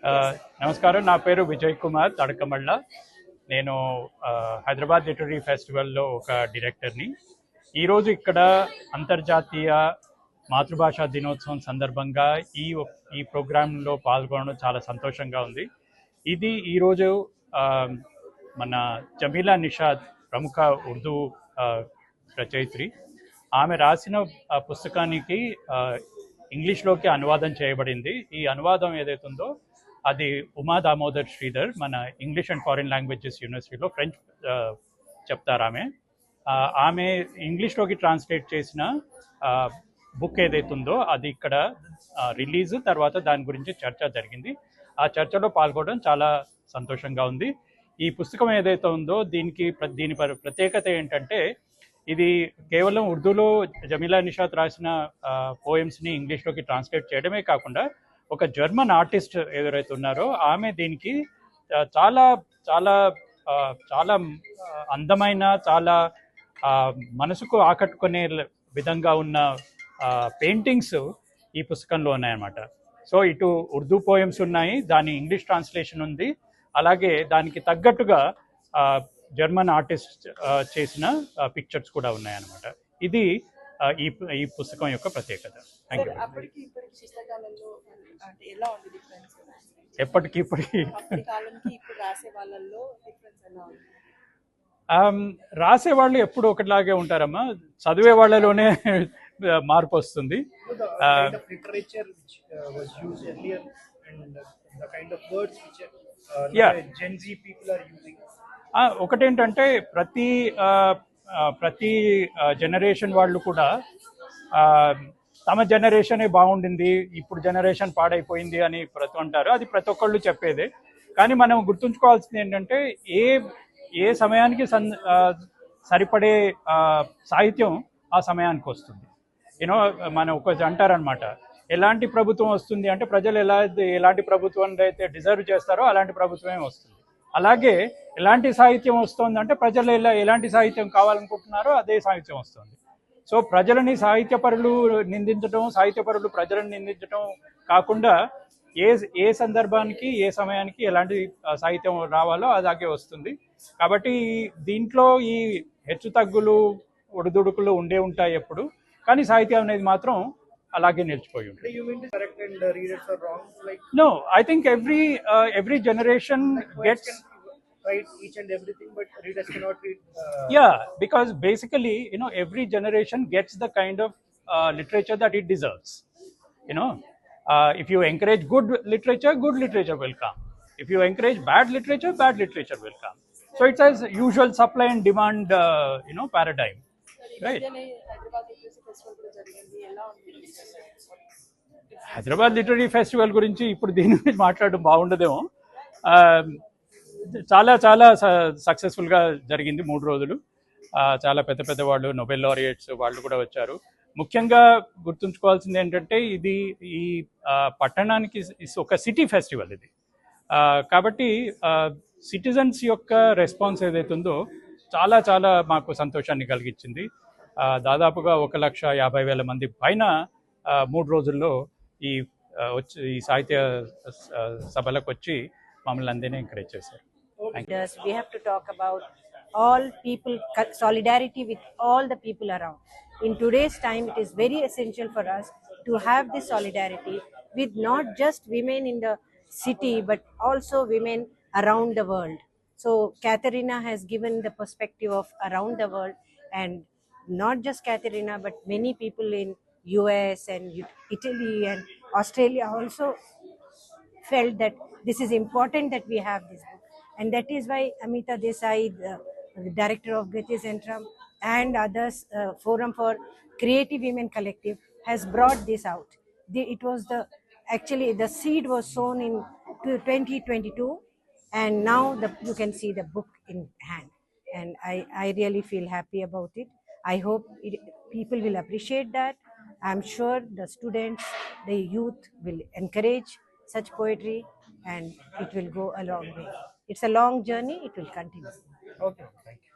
ఆ, నమస్కారం. నా పేరు విజయ్ కుమార్ తడకమళ్ళ. నేను హైదరాబాద్ లిటరీ ఫెస్టివల్లో ఒక డైరెక్టర్ని. ఈరోజు ఇక్కడ అంతర్జాతీయ మాతృభాషా దినోత్సవం సందర్భంగా ఈ ప్రోగ్రాంలో పాల్గొనడం చాలా సంతోషంగా ఉంది. ఇది ఈరోజు ఆ, మన జమీలా నిషాద్, ప్రముఖ ఉర్దూ ఆ, రచయిత్రి. ఆమె రాసిన పుస్తకానికి ఇంగ్లీష్లోకి అనువాదం చేయబడింది. ఈ అనువాదం ఏదైతుందో అది ఉమా దామోదర్ శ్రీధర్, మన ఇంగ్లీష్ అండ్ ఫారిన్ లాంగ్వేజెస్ యూనివర్సిటీలో ఫ్రెంచ్ చెప్తారు ఆమె. ఆమె ఇంగ్లీష్లోకి ట్రాన్స్లేట్ చేసిన బుక్ ఏదైతుందో అది ఇక్కడ రిలీజ్ తర్వాత దాని గురించి చర్చ జరిగింది. ఆ చర్చలో పాల్గొనడం చాలా సంతోషంగా ఉంది. ఈ పుస్తకం ఏదైతే ఉందో దీని ప్రత్యేకత ఏంటంటే, ఇది కేవలం ఉర్దూలో జమీలా నిషాద్ రాసిన పోయమ్స్ని ఇంగ్లీష్లోకి ట్రాన్స్లేట్ చేయడమే కాకుండా ఒక జర్మన్ ఆర్టిస్ట్ ఎవరైతే ఉన్నారో ఆమె దీనికి చాలా చాలా చాలా అందమైన, చాలా మనసుకు ఆకట్టుకునే విధంగా ఉన్న పెయింటింగ్స్ ఈ పుస్తకంలో ఉన్నాయన్నమాట. సో ఇటు ఉర్దూ పోయమ్స్ ఉన్నాయి, దాని ఇంగ్లీష్ ట్రాన్స్లేషన్ ఉంది, అలాగే దానికి తగ్గట్టుగా జర్మన్ ఆర్టిస్ట్ చేసిన పిక్చర్స్ కూడా ఉన్నాయన్నమాట. ఇది ఈ పుస్తకం యొక్క ప్రత్యేకత. Thank you. ఎప్పటికి ఇప్పటికి రాసే వాళ్ళు ఎప్పుడు ఒకటిలాగే ఉంటారమ్మా, చదివే వాళ్ళలోనే మార్పు వస్తుంది. ఒకటేంటంటే ప్రతి జనరేషన్ వాళ్ళు కూడా తమ జనరేషనే బాగుండింది, ఇప్పుడు జనరేషన్ పాడైపోయింది అని అంటారు. అది ప్రతి ఒక్కళ్ళు చెప్పేదే. కానీ మనం గుర్తుంచుకోవాల్సింది ఏంటంటే ఏ సమయానికి సరిపడే సాహిత్యం ఆ సమయానికి వస్తుంది. మనం ఒక అంటారనమాట, ఎలాంటి ప్రభుత్వం వస్తుంది అంటే ప్రజలు ఎలాంటి ప్రభుత్వం అయితే డిజర్వ్ చేస్తారో అలాంటి ప్రభుత్వమే వస్తుంది. అలాగే ఎలాంటి సాహిత్యం వస్తుంది అంటే ప్రజలు ఎలాంటి సాహిత్యం కావాలనుకుంటున్నారో అదే సాహిత్యం వస్తుంది. సో ప్రజలని సాహిత్యపరులు నిందించడం, సాహిత్యపరులు ప్రజలను నిందించడం కాకుండా ఏ సందర్భానికి ఏ సమయానికి ఎలాంటి సాహిత్యం రావాలో అలాగే వస్తుంది. కాబట్టి దీంట్లో ఈ హెచ్చు తగ్గులు, ఒడిదుడుకులు ఉంటాయి ఎప్పుడు, కానీ సాహిత్యం అనేది మాత్రం అలాగే నిలిచిపోయి ఉంటుంది. No, I think every generation gets write each and everything, but readers cannot read. Yeah, because basically, every generation gets the kind of literature that it deserves. If you encourage good literature will come. If you encourage bad literature will come. So it's as usual supply and demand, paradigm, right? Hyderabad literary festival గురించి ఇప్పుడు దీని గురించి మాట్లాడడం బాగుండదేమో. చాలా చాలా సక్సెస్ఫుల్గా జరిగింది 3 రోజులు. చాలా పెద్ద పెద్ద వాళ్ళు, నోబెల్ లారియట్స్ వాళ్ళు కూడా వచ్చారు. ముఖ్యంగా గుర్తుంచుకోవాల్సింది ఏంటంటే ఈ పట్టణానికి ఒక సిటీ ఫెస్టివల్ ఇది. కాబట్టి సిటిజన్స్ యొక్క రెస్పాన్స్ ఏదైతుందో చాలా చాలా మాకు సంతోషాన్ని కలిగించింది. దాదాపుగా 1,50,000 మంది పైన 3 రోజుల్లో ఈ సాహిత్య సభలకు వచ్చి మమ్మల్ని అందరినీ ఎంకరేజ్ చేశారు. We have to talk about all people, solidarity with all the people around. In today's time, it is very essential for us to have this solidarity with not just women in the city, but also women around the world. So Katharina has given the perspective of around the world, and not just Katharina, but many people in US and Italy and Australia also felt that this is important that we have this book. And that is why Amita Desai, the director of Gati Centrum, and others, Forum for Creative Women Collective, has brought this out. It was actually the seed was sown in 2022, and now you can see the book in hand. And I really feel happy about it. I hope people will appreciate that. I'm sure the students, the youth will encourage such poetry, and it will go a long way. It's a long journey, it will continue. Okay, thank you.